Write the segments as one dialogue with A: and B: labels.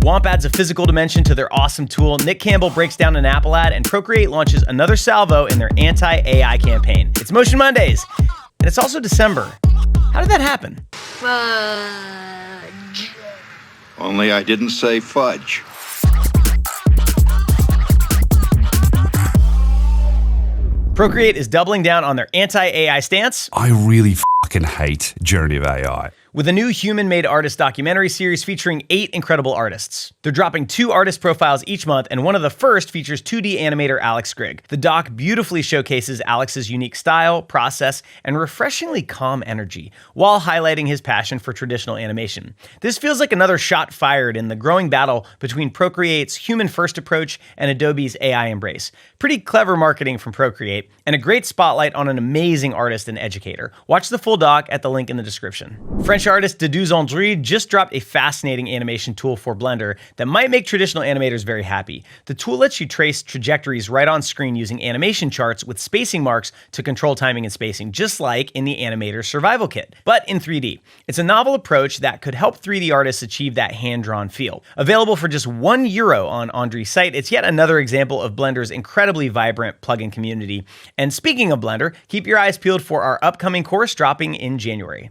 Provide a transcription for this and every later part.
A: Womp adds a physical dimension to their awesome tool, Nick Campbell breaks down an Apple ad, and Procreate launches another salvo in their anti-AI campaign. It's Motion Mondays, and it's also December. How did that happen?
B: Fudge.
C: Only I didn't say fudge.
A: Procreate is doubling down on their anti-AI stance.
D: I really fucking hate Journey of AI.
A: With a new human-made artist documentary series featuring 8 incredible artists. They're dropping 2 artist profiles each month, and one of the first features 2D animator Alex Grigg. The doc beautifully showcases Alex's unique style, process, and refreshingly calm energy, while highlighting his passion for traditional animation. This feels like another shot fired in the growing battle between Procreate's human-first approach and Adobe's AI embrace. Pretty clever marketing from Procreate, and a great spotlight on an amazing artist and educator. Watch the full doc at the link in the description. French artist Doron just dropped a fascinating animation tool for Blender that might make traditional animators very happy. The tool lets you trace trajectories right on screen using animation charts with spacing marks to control timing and spacing, just like in the Animator Survival Kit, but in 3D. It's a novel approach that could help 3D artists achieve that hand-drawn feel. Available for just €1 on Andre's site, it's yet another example of Blender's incredibly vibrant plugin community. And speaking of Blender, keep your eyes peeled for our upcoming course dropping in January.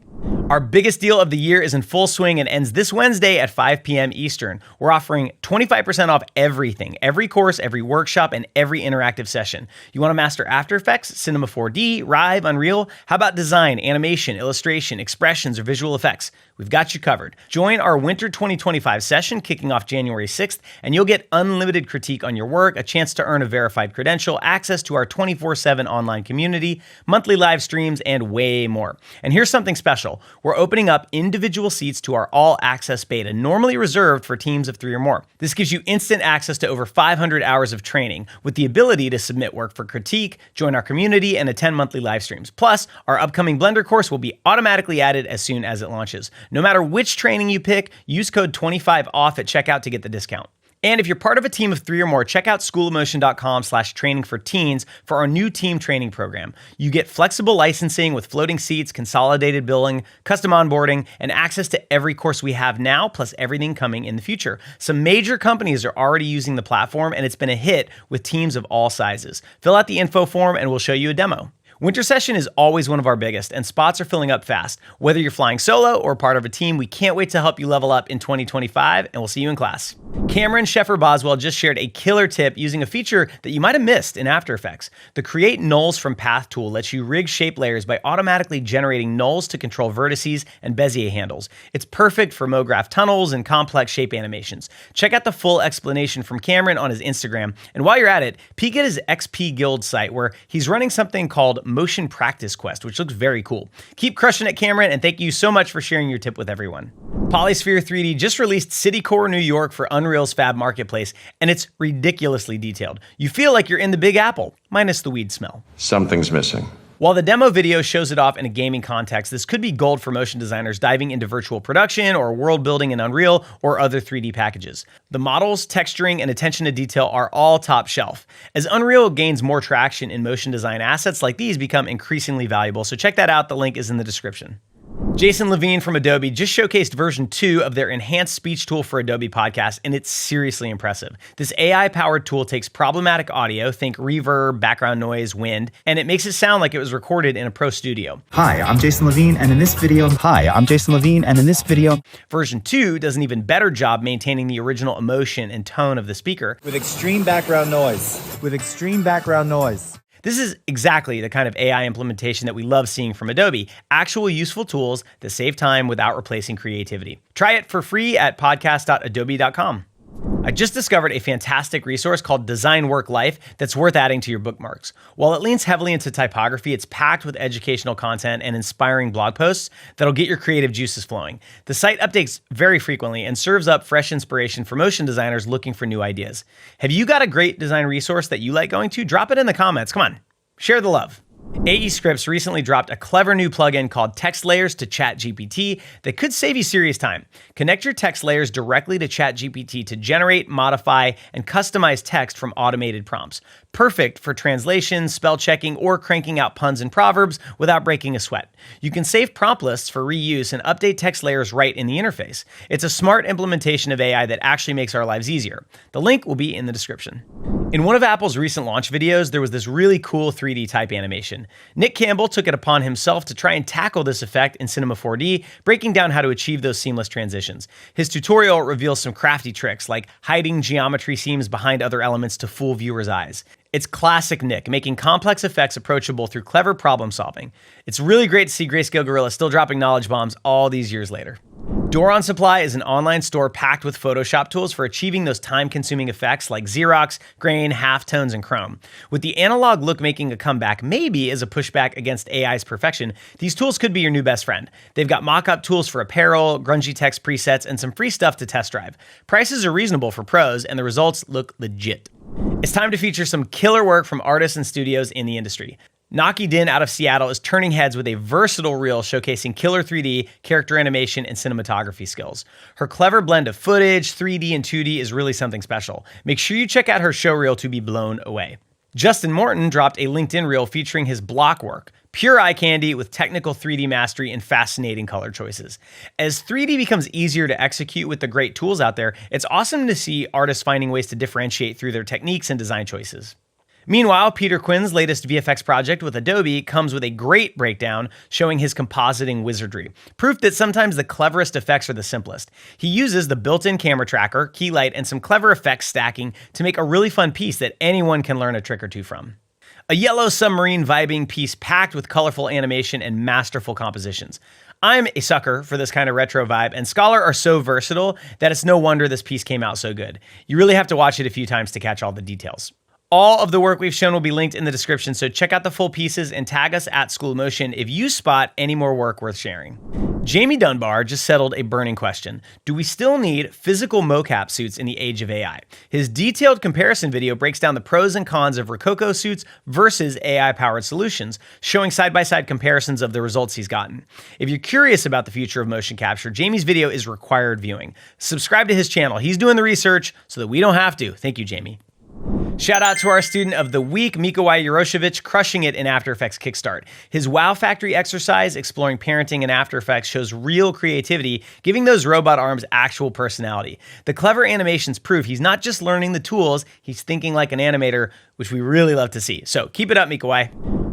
A: Our biggest deal of the year is in full swing and ends this Wednesday at 5 p.m. Eastern. We're offering 25% off everything, every course, every workshop, and every interactive session. You want to master After Effects, Cinema 4D, Rive, Unreal? How about design, animation, illustration, expressions, or visual effects? We've got you covered. Join our Winter 2025 session kicking off January 6th, and you'll get unlimited critique on your work, a chance to earn a verified credential, access to our 24/7 online community, monthly live streams, and way more. And here's something special. We're opening up individual seats to our all-access beta, normally reserved for teams of 3 or more. This gives you instant access to over 500 hours of training, with the ability to submit work for critique, join our community, and attend monthly live streams. Plus, our upcoming Blender course will be automatically added as soon as it launches. No matter which training you pick, use code 25OFF at checkout to get the discount. And if you're part of a team of 3 or more, check out schoolofmotion.com/training for teens for our new team training program. You get flexible licensing with floating seats, consolidated billing, custom onboarding, and access to every course we have now, plus everything coming in the future. Some major companies are already using the platform, and it's been a hit with teams of all sizes. Fill out the info form, and we'll show you a demo. Winter session is always one of our biggest, and spots are filling up fast. Whether you're flying solo or part of a team, we can't wait to help you level up in 2025, and we'll see you in class. Cameron Sheffer-Boswell just shared a killer tip using a feature that you might have missed in After Effects. The Create Nulls from Path tool lets you rig shape layers by automatically generating nulls to control vertices and Bezier handles. It's perfect for MoGraph tunnels and complex shape animations. Check out the full explanation from Cameron on his Instagram, and while you're at it, peek at his XP Guild site where he's running something called Motion Practice Quest, which looks very cool. Keep crushing it, Cameron, and thank you so much for sharing your tip with everyone. Polysphere 3D just released City Core New York for Unreal's Fab Marketplace, and it's ridiculously detailed. You feel like you're in the Big Apple, minus the weed smell.
E: Something's missing.
A: While the demo video shows it off in a gaming context, this could be gold for motion designers diving into virtual production or world building in Unreal or other 3D packages. The models, texturing, and attention to detail are all top shelf. As Unreal gains more traction in motion design, assets like these become increasingly valuable, so check that out. The link is in the description. Jason Levine from Adobe just showcased version 2 of their enhanced speech tool for Adobe Podcast, and it's seriously impressive. This AI-powered tool takes problematic audio, think reverb, background noise, wind, and it makes it sound like it was recorded in a pro studio.
F: Hi, I'm Jason Levine, and in this video...
A: Version 2 does an even better job maintaining the original emotion and tone of the speaker.
G: With extreme background noise.
A: This is exactly the kind of AI implementation that we love seeing from Adobe. Actual useful tools that save time without replacing creativity. Try it for free at podcast.adobe.com. I just discovered a fantastic resource called Design Work Life that's worth adding to your bookmarks. While it leans heavily into typography, it's packed with educational content and inspiring blog posts that'll get your creative juices flowing. The site updates very frequently and serves up fresh inspiration for motion designers looking for new ideas. Have you got a great design resource that you like going to? Drop it in the comments. Come on, share the love. AE Scripts recently dropped a clever new plugin called Text Layers to ChatGPT that could save you serious time. Connect your text layers directly to ChatGPT to generate, modify, and customize text from automated prompts. Perfect for translation, spell checking, or cranking out puns and proverbs without breaking a sweat. You can save prompt lists for reuse and update text layers right in the interface. It's a smart implementation of AI that actually makes our lives easier. The link will be in the description. In one of Apple's recent launch videos, there was this really cool 3D type animation. Nick Campbell took it upon himself to try and tackle this effect in Cinema 4D, breaking down how to achieve those seamless transitions. His tutorial reveals some crafty tricks, like hiding geometry seams behind other elements to fool viewers' eyes. It's classic Nick, making complex effects approachable through clever problem solving. It's really great to see Greyscalegorilla still dropping knowledge bombs all these years later. Doron Supply is an online store packed with Photoshop tools for achieving those time-consuming effects like Xerox, grain, halftones, and chrome. With the analog look making a comeback, maybe as a pushback against AI's perfection, these tools could be your new best friend. They've got mock-up tools for apparel, grungy text presets, and some free stuff to test drive. Prices are reasonable for pros, and the results look legit. It's time to feature some killer work from artists and studios in the industry. Naki Din out of Seattle is turning heads with a versatile reel showcasing killer 3D, character animation, and cinematography skills. Her clever blend of footage, 3D, and 2D is really something special. Make sure you check out her show reel to be blown away. Justin Morton dropped a LinkedIn reel featuring his block work. Pure eye candy with technical 3D mastery and fascinating color choices. As 3D becomes easier to execute with the great tools out there, it's awesome to see artists finding ways to differentiate through their techniques and design choices. Meanwhile, Peter Quinn's latest VFX project with Adobe comes with a great breakdown showing his compositing wizardry. Proof that sometimes the cleverest effects are the simplest. He uses the built-in camera tracker, key light, and some clever effects stacking to make a really fun piece that anyone can learn a trick or two from. A yellow submarine vibing piece packed with colorful animation and masterful compositions. I'm a sucker for this kind of retro vibe, and Scholar are so versatile that it's no wonder this piece came out so good. You really have to watch it a few times to catch all the details. All of the work we've shown will be linked in the description, so check out the full pieces and tag us at School of Motion if you spot any more work worth sharing. Jamie Dunbar just settled a burning question. Do we still need physical MoCap suits in the age of AI? His detailed comparison video breaks down the pros and cons of Rococo suits versus AI-powered solutions, showing side-by-side comparisons of the results he's gotten. If you're curious about the future of motion capture, Jamie's video is required viewing. Subscribe to his channel. He's doing the research so that we don't have to. Thank you, Jamie. Shout out to our student of the week, Mikołaj Jaroszewicz, crushing it in After Effects Kickstart. His Wow Factory exercise exploring parenting in After Effects shows real creativity, giving those robot arms actual personality. The clever animations prove he's not just learning the tools, he's thinking like an animator, which we really love to see. So keep it up, Mikołaj.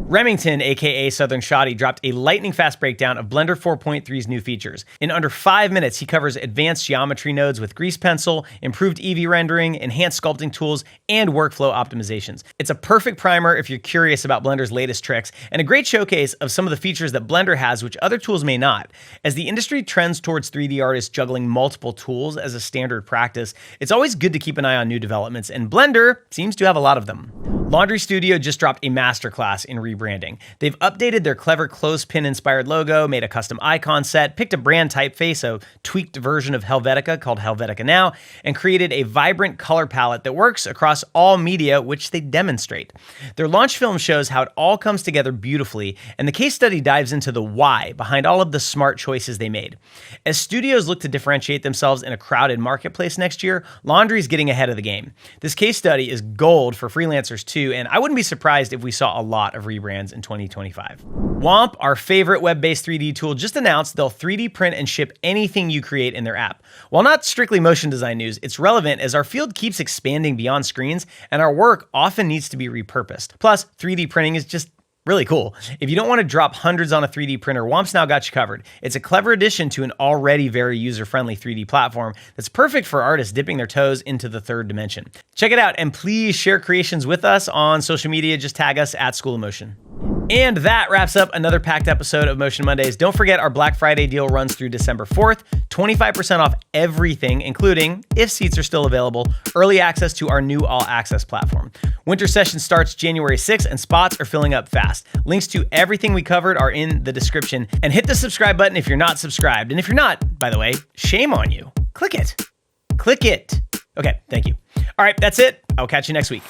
A: Remington, aka Southern Shotty, dropped a lightning-fast breakdown of Blender 4.3's new features. In under 5 minutes, he covers advanced geometry nodes with grease pencil, improved Eevee rendering, enhanced sculpting tools, and workflow optimizations. It's a perfect primer if you're curious about Blender's latest tricks, and a great showcase of some of the features that Blender has which other tools may not. As the industry trends towards 3D artists juggling multiple tools as a standard practice, it's always good to keep an eye on new developments, and Blender seems to have a lot of them. Laundry Studio just dropped a masterclass in rebranding. They've updated their clever clothespin-inspired logo, made a custom icon set, picked a brand typeface, a tweaked version of Helvetica called Helvetica Now, and created a vibrant color palette that works across all media, which they demonstrate. Their launch film shows how it all comes together beautifully, and the case study dives into the why behind all of the smart choices they made. As studios look to differentiate themselves in a crowded marketplace next year, Laundry's getting ahead of the game. This case study is gold for freelancers too, and I wouldn't be surprised if we saw a lot of rebrands in 2025. Womp, our favorite web-based 3D tool, just announced they'll 3D print and ship anything you create in their app. While not strictly motion design news, it's relevant as our field keeps expanding beyond screens and our work often needs to be repurposed. Plus, 3D printing is just really cool. If you don't want to drop hundreds on a 3D printer, Womp's now got you covered. It's a clever addition to an already very user-friendly 3D platform that's perfect for artists dipping their toes into the third dimension. Check it out, and please share creations with us on social media. Just tag us at School of Motion. And that wraps up another packed episode of Motion Mondays. Don't forget our Black Friday deal runs through December 4th, 25% off everything, including, if seats are still available, early access to our new All Access platform. Winter session starts January 6th and spots are filling up fast. Links to everything we covered are in the description, and hit the subscribe button if you're not subscribed. And if you're not, by the way, shame on you. Click it. Click it. Okay, thank you. All right, that's it. I'll catch you next week.